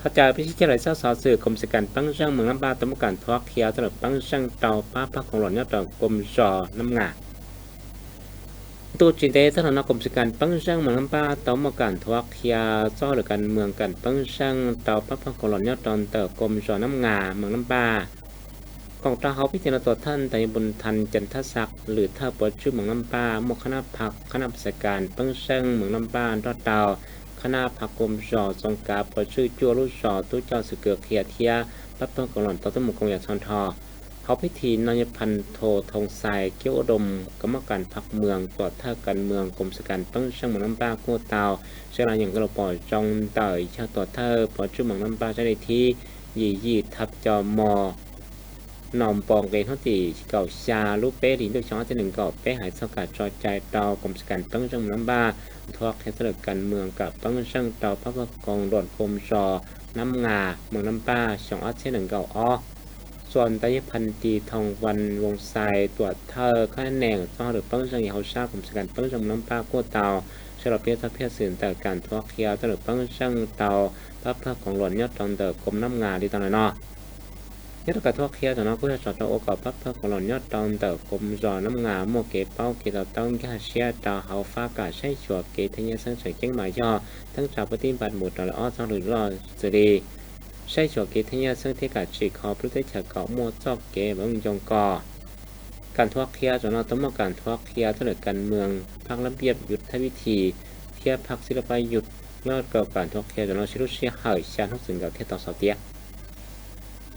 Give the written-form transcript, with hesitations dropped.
ถ้าจะพิชิตเลยเจ้าสอสื่อกรมสการปั้งช่างเมืองลำปางตำการทวักเขียวตลอดปั้งช่างเตาป้าพักของหล่อนยอดดอกกรมจอน้ำงาตัวจีนเตสถานกรมสการปั้งช่างเมืองลำปางตำการทวักเขียวจ้อหรือการเมืองการปั้งช่างเตาป้าพักของหล่อนยอดดอนเตอกรมจอน้ำงาเมืองลำปางกองทัพเขาพิจารณาตัวท่านแต่บนทันจันทศักดิ์หรือท่าปวดชื่อเมืองลำปางมกคณะผักคณะราชการปั้งช่างเมืองลำปางรอดเตาคณะผักกรมจอทรงกาปวดชื่อจัวลูกจอตู้เจ้าสึกเกือเขียเทียปั๊บเปิ้ลกหล่อนต่อต้นหมู่กองยาชอนทอเขาพิธีนายพันโททองทรายเกี้ยวอุดมกรรมการพักเมืองตรวจท่าการเมืองกรมสการปั้งช่างเมืองลำปางกู้เตาเชื่ออย่างกระปล่อยจองเตยชาตรวจท่าปวดชื่อเมืองลำปางเจ้าหน้าที่ยี่ทับจอมอนอมปองเกณฑ์ท้องตีเก่าชาลูกเป้ถิ่นด้วยช้อนที่หนึ่งเก่าเป้หายสกัดจอยใจเตากรมสการปั้งช่างเมืองลำปางทวักแทนเสนอการเมืองกับปั้งช่างเตาพักกองโดดกรมจอน้ำงาเมืองลำปางสองอัดเช่นหนึ่งเก่าอ้อส่วนตายพันตีทองวันวงไซตรวจเธอข้าแหน่งซ่อหรือปั้งช่างยาวชากรมสการปั้งช่างน้ำปลากู้เตาเชลเปียทัพเพียสื่นแต่การทวักเคียวตลอดปั้งช่างเตาพักของหลวนยอดตองเตอกรมน้ำงาดีตอนไหนเนาะยอดกระทบเคียวแต่น้องผู้ชายจอดโอกาสพักของหลอนยอดตองเตอกรมจอน้ำงาโมเกเป้าเกตต้องแค่เชียตาเฮาฟ้ากาใช้ชัวเกทเนียสังเสริญเจ้งหมายย่อทั้งจากปฏิบัติหมดตลอดสองหรือรอสดีใช้ชัวเกทเนียสังเทกัดจีคอพฤติจักรเกาะมัวจอกเกบังจงกอการทวักเคียวจนเราต้องมาการทวักเคียวตลอดการเมืองพักระเบียบยุทธวิธีเทียบพักศิลปยุทธยอดเก่าการทวักเคียวจนเราชิลุเชียหายชาทุกสิ่งเก่าเทต่อสเตีย